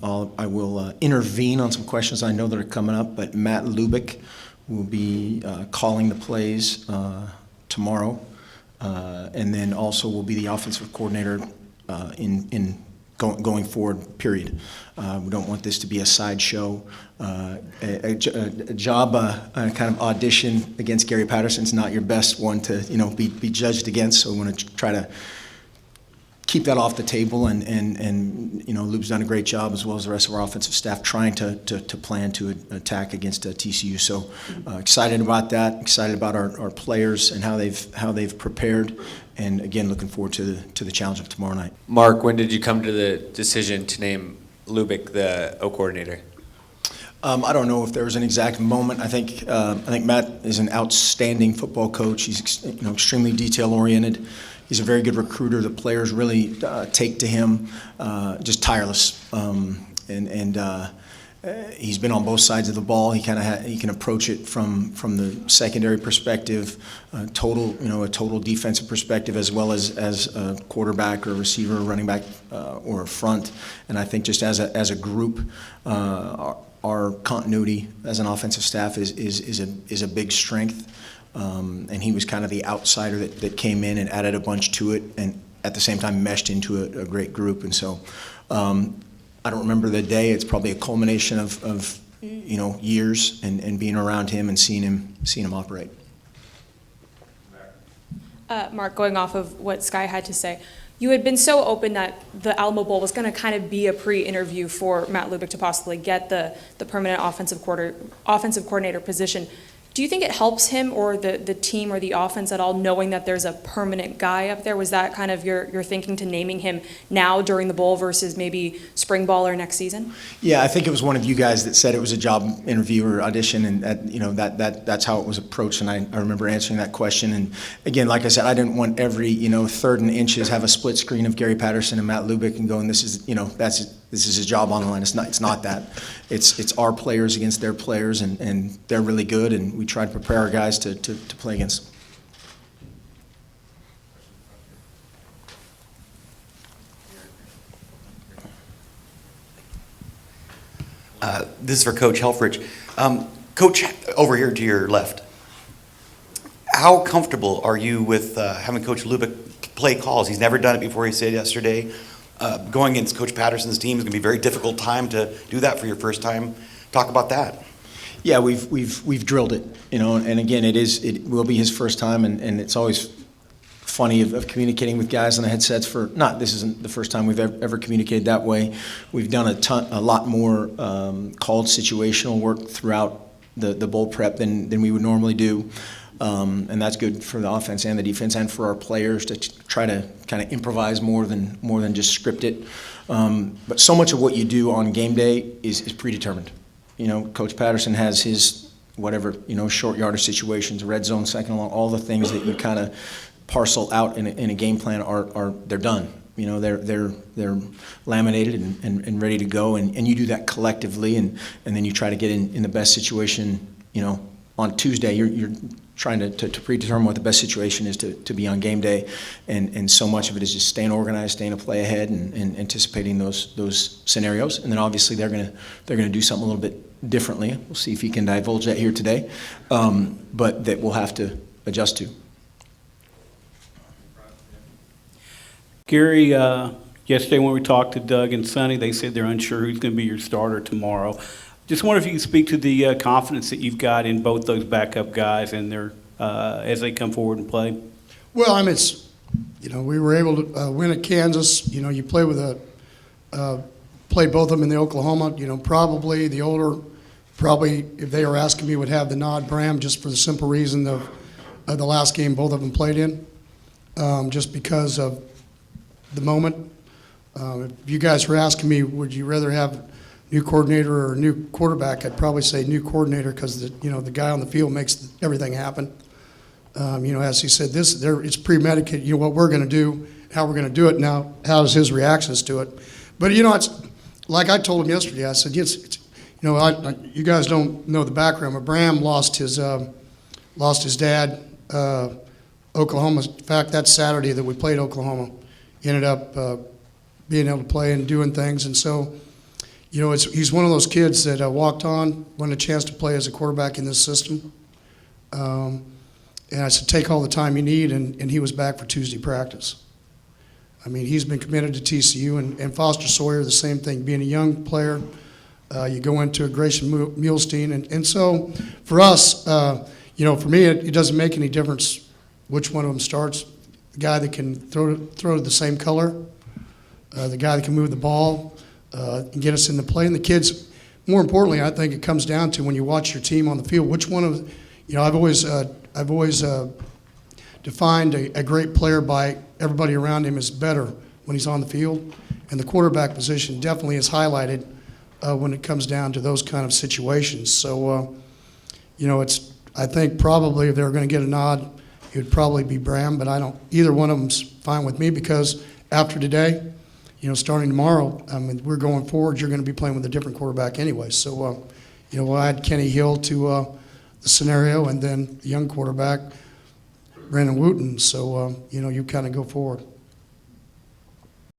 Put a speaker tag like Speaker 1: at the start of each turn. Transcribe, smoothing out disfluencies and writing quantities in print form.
Speaker 1: I will intervene on some questions I know that are coming up, but Matt Lubick will be calling the plays tomorrow, and then also will be the offensive coordinator in going forward, period. We don't want this to be a sideshow. A job kind of audition against Gary Patterson's not your best one to be judged against, so we want to try to keep that off the table, and Lube's done a great job, as well as the rest of our offensive staff, trying to plan to attack against TCU. So excited about that, excited about our players and how they've prepared, and again looking forward to the challenge of tomorrow night.
Speaker 2: Mark, when did you come to the decision to name Lubick the O coordinator?
Speaker 1: I don't know if there was an exact moment. I think Matt is an outstanding football coach. He's extremely detail oriented. He's a very good recruiter. The players really take to him, just tireless. He's been on both sides of the ball. He can approach it from the secondary perspective, a total defensive perspective, as well as a quarterback or a receiver, or running back, or a front. And I think just as a group, our continuity as an offensive staff is a big strength. And he was kind of the outsider that came in and added a bunch to it, and at the same time meshed into a great group. And so I don't remember the day. It's probably a culmination of years and being around him and seeing him operate.
Speaker 3: Mark, going off of what Sky had to say, you had been so open that the Alamo Bowl was going to kind of be a pre-interview for Matt Lubick to possibly get the permanent offensive coordinator position. Do you think it helps him or the team or the offense at all, knowing that there's a permanent guy up there? Was that kind of your thinking to naming him now during the bowl versus maybe spring ball or next season?
Speaker 1: Yeah, I think it was one of you guys that said it was a job interview or audition, and that's how it was approached. And I remember answering that question. And again, like I said, I didn't want every third and inches have a split screen of Gary Patterson and Matt Lubick and going, this is his job on the line. It's not that. It's our players against their players, and they're really good, and we try to prepare our guys to play against them.
Speaker 4: This is for Coach Helfrich. Coach, over here to your left, how comfortable are you with having Coach Lubick play calls? He's never done it before, he said yesterday. Going against Coach Patterson's team is going to be a very difficult time to do that for your first time. Talk about that.
Speaker 1: Yeah, we've drilled it, and again, it will be his first time, and it's always funny of communicating with guys on the headsets. This isn't the first time we've ever communicated that way. We've done a lot more called situational work throughout the bowl prep than we would normally do. And that's good for the offense and the defense and for our players to try to kind of improvise more than just script it. But so much of what you do on game day is predetermined. Coach Patterson has his short yardage situations, red zone, second and long, all the things that you kind of parcel out in a game plan they're done. They're laminated and ready to go, and you do that collectively, and then you try to get in the best situation. On Tuesday, you're trying to predetermine what the best situation is to be on game day, and so much of it is just staying organized, staying a play ahead, and anticipating those scenarios. And then obviously they're gonna do something a little bit differently. We'll see if he can divulge that here today, but that we'll have to adjust to.
Speaker 5: Gary, yesterday when we talked to Doug and Sonny, they said they're unsure who's going to be your starter tomorrow. Just wonder if you can speak to the confidence that you've got in both those backup guys and their as they come forward and play.
Speaker 6: Well, we were able to win at Kansas. You play with played both of them in the Oklahoma. Probably the older, if they were asking me, would have the nod Bram, just for the simple reason of the last game both of them played in, just because of the moment. If you guys were asking me, would you rather have new coordinator or a new quarterback, I'd probably say new coordinator, because the guy on the field makes everything happen. As he said, it's premeditated. What we're going to do, how we're going to do it. Now, how's his reactions to it? But it's like I told him yesterday. I said, you guys don't know the background, but Bram lost his dad, Oklahoma. In fact, that Saturday that we played Oklahoma, he ended up being able to play and doing things, and so. you know, he's one of those kids that walked on, wanted a chance to play as a quarterback in this system. And I said, take all the time you need, and he was back for Tuesday practice. I mean, he's been committed to TCU, and Foster Sawyer, the same thing, being a young player. You go into a Grayson Muhlstein, and so for us, you know, for me, it doesn't make any difference which one of them starts. The guy that can throw the same color, the guy that can move the ball, and get us in the play. And the kids, more importantly, I think it comes down to when you watch your team on the field, which one of, you know, I've always defined a great player by everybody around him is better when he's on the field. And the quarterback position definitely is highlighted when it comes down to those kind of situations. So, you know, I think probably if they were going to get a nod, it would probably be Bram, but either one of them's fine with me because after today, you know, starting tomorrow, I mean, we're going forward, you're going to be playing with a different quarterback anyway. So, you know, we'll add Kenny Hill to the scenario and then the young quarterback, Brandon Wooten. So, you know, you kind of go forward.